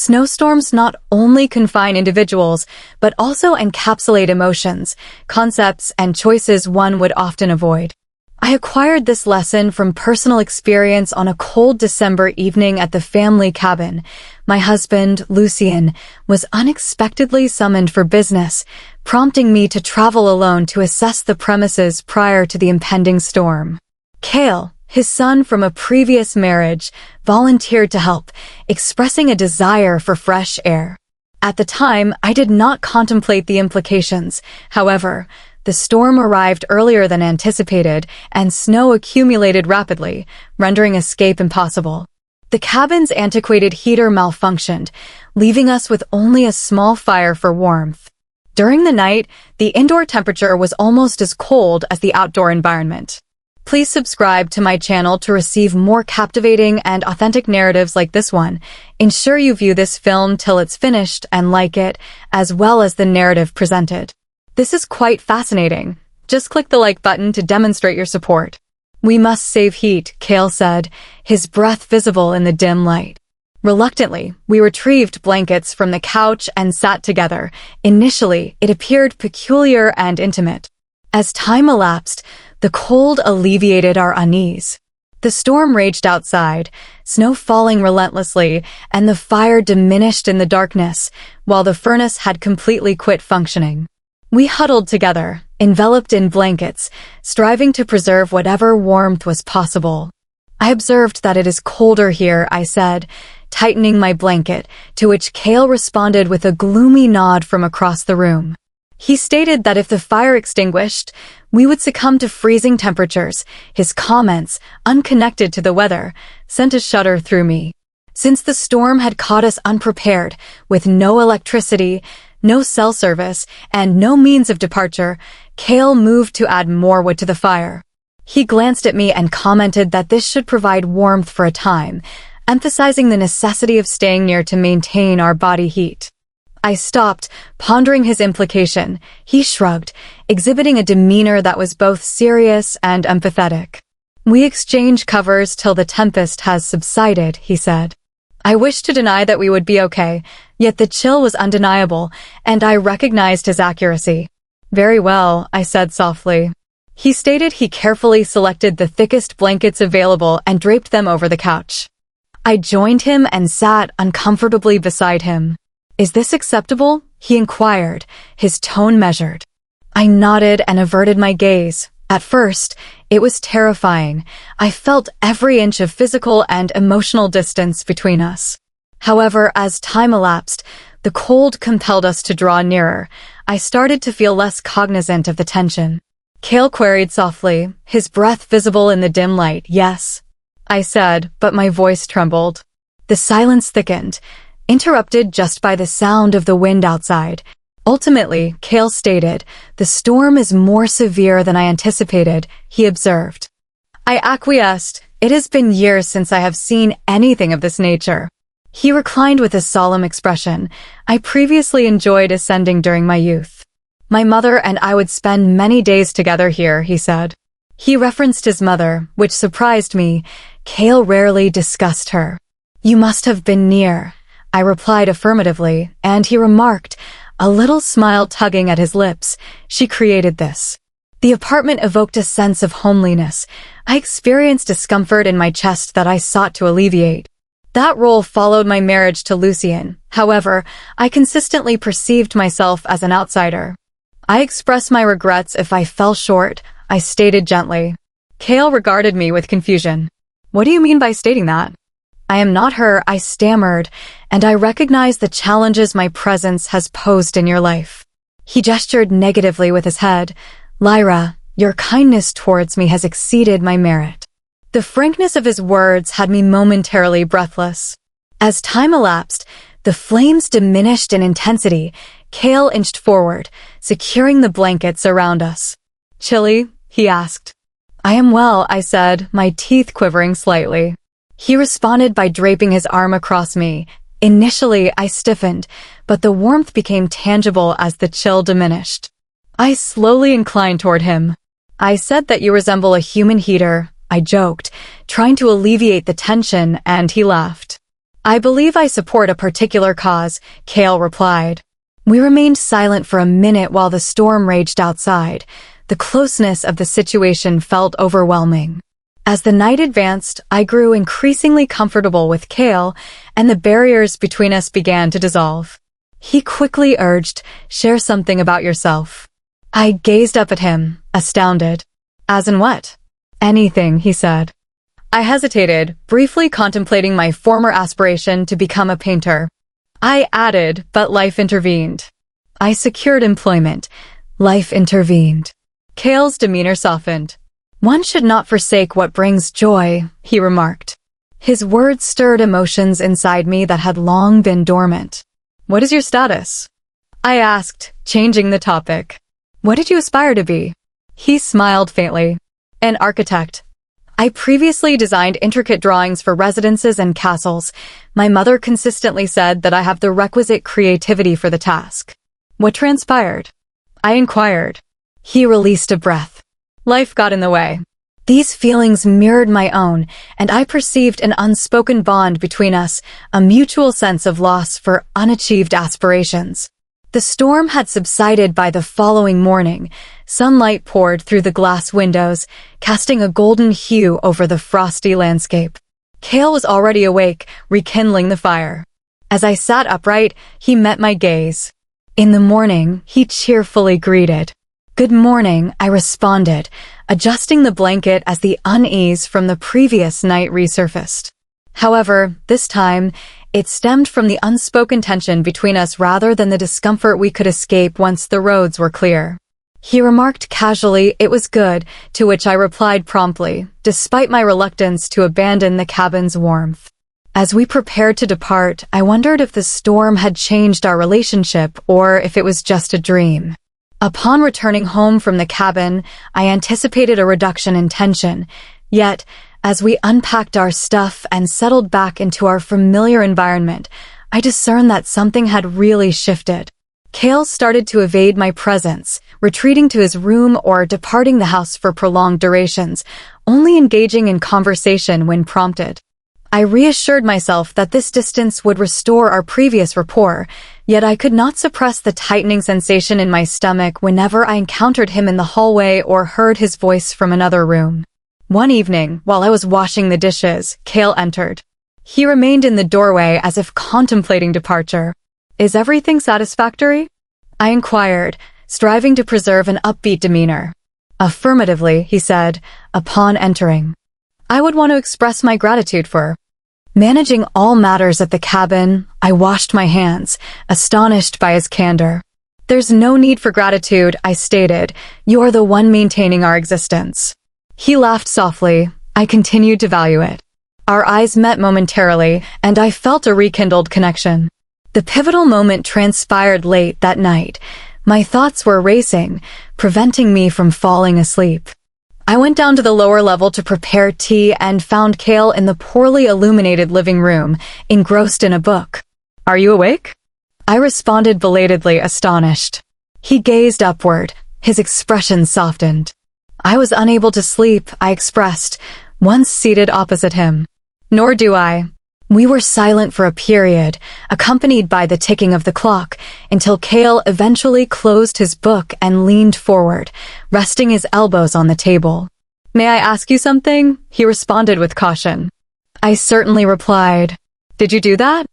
Snowstorms not only confine individuals, but also encapsulate emotions, concepts, and choices one would often avoid. I acquired this lesson from personal experience on a cold December evening at the family cabin. My husband, Lucien, was unexpectedly summoned for business, prompting me to travel alone to assess the premises prior to the impending storm. Cale, his son from a previous marriage, volunteered to help, expressing a desire for fresh air. At the time, I did not contemplate the implications. However, the storm arrived earlier than anticipated, and snow accumulated rapidly, rendering escape impossible. The cabin's antiquated heater malfunctioned, leaving us with only a small fire for warmth. During the night, the indoor temperature was almost as cold as the outdoor environment. Please subscribe to my channel to receive more captivating and authentic narratives like this one. Ensure you view this film till it's finished and like it, as well as the narrative presented. This is quite fascinating. Just click the like button to demonstrate your support. "We must save heat," Cale said, his breath visible in the dim light. Reluctantly, we retrieved blankets from the couch and sat together. Initially, it appeared peculiar and intimate. As time elapsed, the cold alleviated our unease. The storm raged outside, snow falling relentlessly, and the fire diminished in the darkness, while the furnace had completely quit functioning. We huddled together, enveloped in blankets, striving to preserve whatever warmth was possible. "I observed that it is colder here," I said, tightening my blanket, to which Cale responded with a gloomy nod from across the room. He stated that if the fire extinguished, we would succumb to freezing temperatures. His comments, unconnected to the weather, sent a shudder through me. Since the storm had caught us unprepared, with no electricity, no cell service, and no means of departure, Cale moved to add more wood to the fire. He glanced at me and commented that this should provide warmth for a time, emphasizing the necessity of staying near to maintain our body heat. I stopped, pondering his implication. He shrugged, exhibiting a demeanor that was both serious and empathetic. "We exchange covers till the tempest has subsided," he said. I wished to deny that we would be okay, yet the chill was undeniable, and I recognized his accuracy. "Very well," I said softly. He stated he carefully selected the thickest blankets available and draped them over the couch. I joined him and sat uncomfortably beside him. "Is this acceptable?" he inquired, his tone measured. I nodded and averted my gaze. At first, it was terrifying. I felt every inch of physical and emotional distance between us. However, as time elapsed, the cold compelled us to draw nearer. I started to feel less cognizant of the tension. Cale queried softly, his breath visible in the dim light. "Yes," I said, but my voice trembled. The silence thickened, interrupted just by the sound of the wind outside. Ultimately, Cale stated, "The storm is more severe than I anticipated," he observed. I acquiesced. It has been years since I have seen anything of this nature. He reclined with a solemn expression. "I previously enjoyed ascending during my youth. My mother and I would spend many days together here," he said. He referenced his mother, which surprised me. Cale rarely discussed her. "You must have been near," I replied affirmatively, and he remarked, a little smile tugging at his lips, "She created this." The apartment evoked a sense of homeliness. I experienced discomfort in my chest that I sought to alleviate. That role followed my marriage to Lucien. However, I consistently perceived myself as an outsider. I expressed my regrets if I fell short, I stated gently. Cale regarded me with confusion. "What do you mean by stating that?" "I am not her," I stammered, "and I recognize the challenges my presence has posed in your life." He gestured negatively with his head. "Lyra, your kindness towards me has exceeded my merit." The frankness of his words had me momentarily breathless. As time elapsed, the flames diminished in intensity. Cale inched forward, securing the blankets around us. "Chilly?" he asked. "I am well," I said, my teeth quivering slightly. He responded by draping his arm across me. Initially, I stiffened, but the warmth became tangible as the chill diminished. I slowly inclined toward him. "I said that you resemble a human heater," I joked, trying to alleviate the tension, and he laughed. I believe I support a particular cause, Kale replied. We remained silent for a minute while the storm raged outside. The closeness of the situation felt overwhelming. As the night advanced, I grew increasingly comfortable with Kale, and the barriers between us began to dissolve. He quickly urged, "Share something about yourself." I gazed up at him, astounded. "As in what?" "Anything," he said. I hesitated, briefly contemplating my former aspiration to become a painter. I added, but life intervened. I secured employment. Life intervened. Kale's demeanor softened. "One should not forsake what brings joy," he remarked. His words stirred emotions inside me that had long been dormant. "What is your status?" I asked, changing the topic. "What did you aspire to be?" He smiled faintly. "An architect." I previously designed intricate drawings for residences and castles. My mother consistently said that I have the requisite creativity for the task. "What transpired?" I inquired. He released a breath. Life got in the way. These feelings mirrored my own, and I perceived an unspoken bond between us, a mutual sense of loss for unachieved aspirations. The storm had subsided by the following morning. Sunlight poured through the glass windows, casting a golden hue over the frosty landscape. Kale was already awake, rekindling the fire. As I sat upright, he met my gaze. In the morning, he cheerfully greeted. "Good morning," I responded, adjusting the blanket as the unease from the previous night resurfaced. However, this time, it stemmed from the unspoken tension between us rather than the discomfort we could escape once the roads were clear. He remarked casually it was good, to which I replied promptly, despite my reluctance to abandon the cabin's warmth. As we prepared to depart, I wondered if the storm had changed our relationship or if it was just a dream. Upon returning home from the cabin, I anticipated a reduction in tension, yet, as we unpacked our stuff and settled back into our familiar environment, I discerned that something had really shifted. Kale started to evade my presence, retreating to his room or departing the house for prolonged durations, only engaging in conversation when prompted. I reassured myself that this distance would restore our previous rapport, yet I could not suppress the tightening sensation in my stomach whenever I encountered him in the hallway or heard his voice from another room. One evening, while I was washing the dishes, Kale entered. He remained in the doorway as if contemplating departure. "Is everything satisfactory?" I inquired, striving to preserve an upbeat demeanor. "Affirmatively," he said, upon entering. "I would want to express my gratitude for." Managing all matters at the cabin, I washed my hands, astonished by his candor. "There's no need for gratitude," I stated. "You are the one maintaining our existence." He laughed softly. I continued to value it. Our eyes met momentarily, and I felt a rekindled connection. The pivotal moment transpired late that night. My thoughts were racing, preventing me from falling asleep. I went down to the lower level to prepare tea and found Kale in the poorly illuminated living room, engrossed in a book. "Are you awake?" I responded belatedly, astonished. He gazed upward, his expression softened. "I was unable to sleep," I expressed, once seated opposite him. "Nor do I." We were silent for a period, accompanied by the ticking of the clock, until Kale eventually closed his book and leaned forward, resting his elbows on the table. "May I ask you something?" he responded with caution. I certainly replied. "Did you do that?"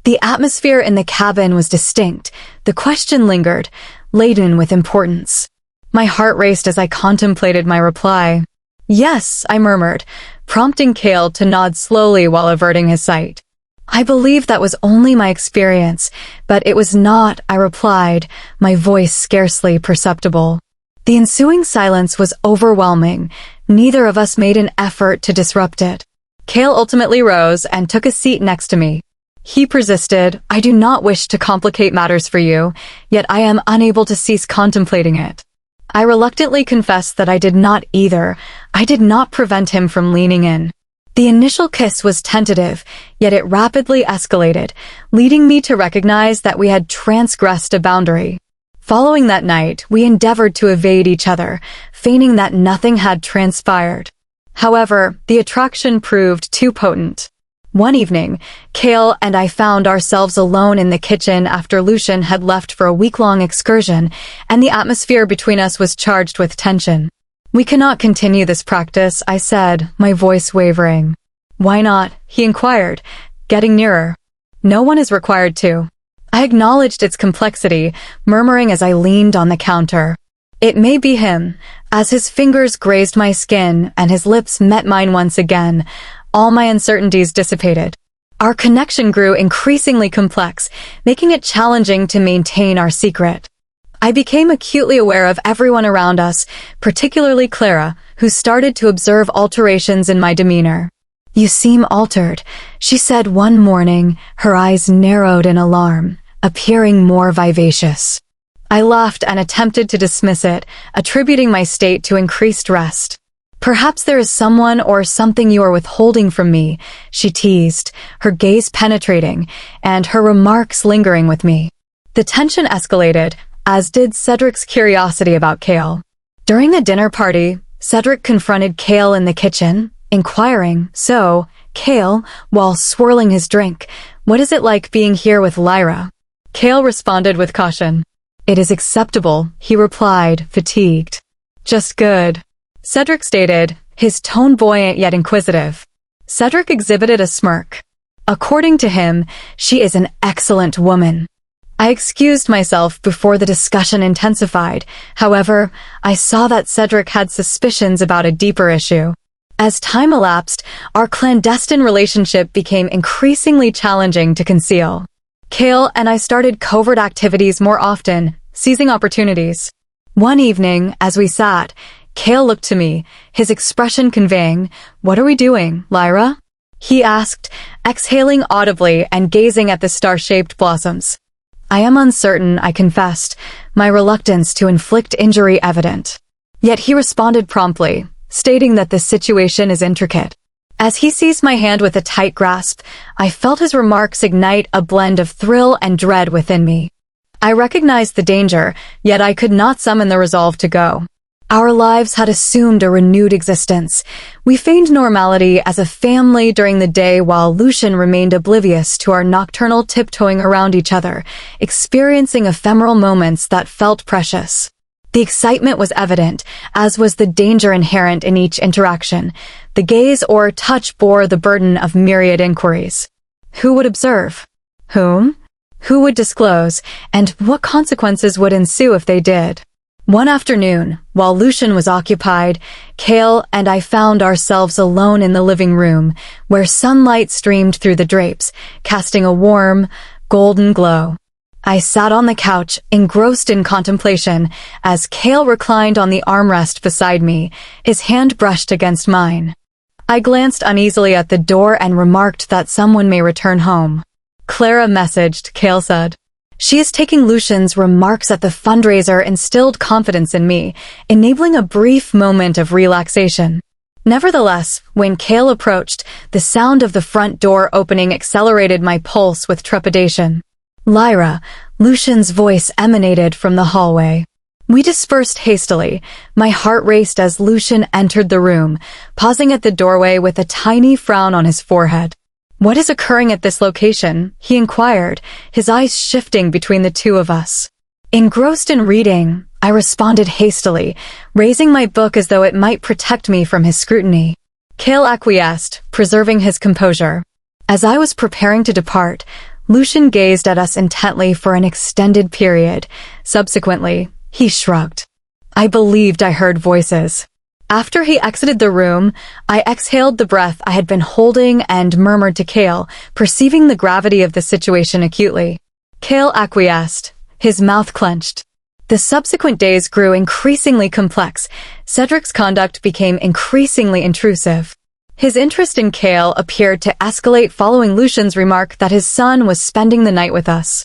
The atmosphere in the cabin was distinct. The question lingered, laden with importance. My heart raced as I contemplated my reply. "Yes," I murmured, prompting Kale to nod slowly while averting his sight. "I believe that was only my experience, but it was not," I replied, my voice scarcely perceptible. The ensuing silence was overwhelming. Neither of us made an effort to disrupt it. Kale ultimately rose and took a seat next to me. He persisted, "I do not wish to complicate matters for you, yet I am unable to cease contemplating it." I reluctantly confessed that I did not either. I did not prevent him from leaning in. The initial kiss was tentative, yet it rapidly escalated, leading me to recognize that we had transgressed a boundary. Following that night, we endeavored to evade each other, feigning that nothing had transpired. However, the attraction proved too potent. One evening, Kale and I found ourselves alone in the kitchen after Lucian had left for a week-long excursion, and the atmosphere between us was charged with tension. "We cannot continue this practice," I said, my voice wavering. "Why not?" he inquired, getting nearer. "No one is required to." I acknowledged its complexity, murmuring as I leaned on the counter. "It may be him." As his fingers grazed my skin and his lips met mine once again, all my uncertainties dissipated. Our connection grew increasingly complex, making it challenging to maintain our secret. I became acutely aware of everyone around us, particularly Clara, who started to observe alterations in my demeanor. "You seem altered," she said one morning, her eyes narrowed in alarm, appearing more vivacious. I laughed and attempted to dismiss it, attributing my state to increased rest. "Perhaps there is someone or something you are withholding from me," she teased, her gaze penetrating, and her remarks lingering with me. The tension escalated, as did Cedric's curiosity about Kale. During the dinner party, Cedric confronted Kale in the kitchen, inquiring, "So, Kale," while swirling his drink, "what is it like being here with Lyra?" Kale responded with caution. "It is acceptable," he replied, fatigued. "Just good," Cedric stated, his tone buoyant yet inquisitive. Cedric exhibited a smirk. "According to him, she is an excellent woman." I excused myself before the discussion intensified. However, I saw that Cedric had suspicions about a deeper issue. As time elapsed, our clandestine relationship became increasingly challenging to conceal. Kale and I started covert activities more often, seizing opportunities. One evening, as we sat, Kale looked to me, his expression conveying, "What are we doing, Lyra?" he asked, exhaling audibly and gazing at the star-shaped blossoms. "I am uncertain," I confessed, my reluctance to inflict injury evident. Yet he responded promptly, stating that the situation is intricate. As he seized my hand with a tight grasp, I felt his remarks ignite a blend of thrill and dread within me. I recognized the danger, yet I could not summon the resolve to go. Our lives had assumed a renewed existence. We feigned normality as a family during the day while Lucian remained oblivious to our nocturnal tiptoeing around each other, experiencing ephemeral moments that felt precious. The excitement was evident, as was the danger inherent in each interaction. The gaze or touch bore the burden of myriad inquiries. Who would observe? Whom? Who would disclose? And what consequences would ensue if they did? One afternoon, while Lucian was occupied, Kale and I found ourselves alone in the living room, where sunlight streamed through the drapes, casting a warm, golden glow. I sat on the couch, engrossed in contemplation, as Kale reclined on the armrest beside me, his hand brushed against mine. I glanced uneasily at the door and remarked that someone may return home. "Clara messaged," Kale said. "She is taking Lucian's remarks at the fundraiser instilled confidence in me, enabling a brief moment of relaxation." Nevertheless, when Kale approached, the sound of the front door opening accelerated my pulse with trepidation. "Lyra," Lucian's voice emanated from the hallway. We dispersed hastily. My heart raced as Lucian entered the room, pausing at the doorway with a tiny frown on his forehead. "What is occurring at this location?" he inquired, his eyes shifting between the two of us. Engrossed in reading, I responded hastily, raising my book as though it might protect me from his scrutiny. Kale acquiesced, preserving his composure. As I was preparing to depart, Lucian gazed at us intently for an extended period. Subsequently, he shrugged. I believed I heard voices. After he exited the room, I exhaled the breath I had been holding and murmured to Kale, perceiving the gravity of the situation acutely. Kale acquiesced, his mouth clenched. The subsequent days grew increasingly complex. Cedric's conduct became increasingly intrusive. His interest in Kale appeared to escalate following Lucian's remark that his son was spending the night with us.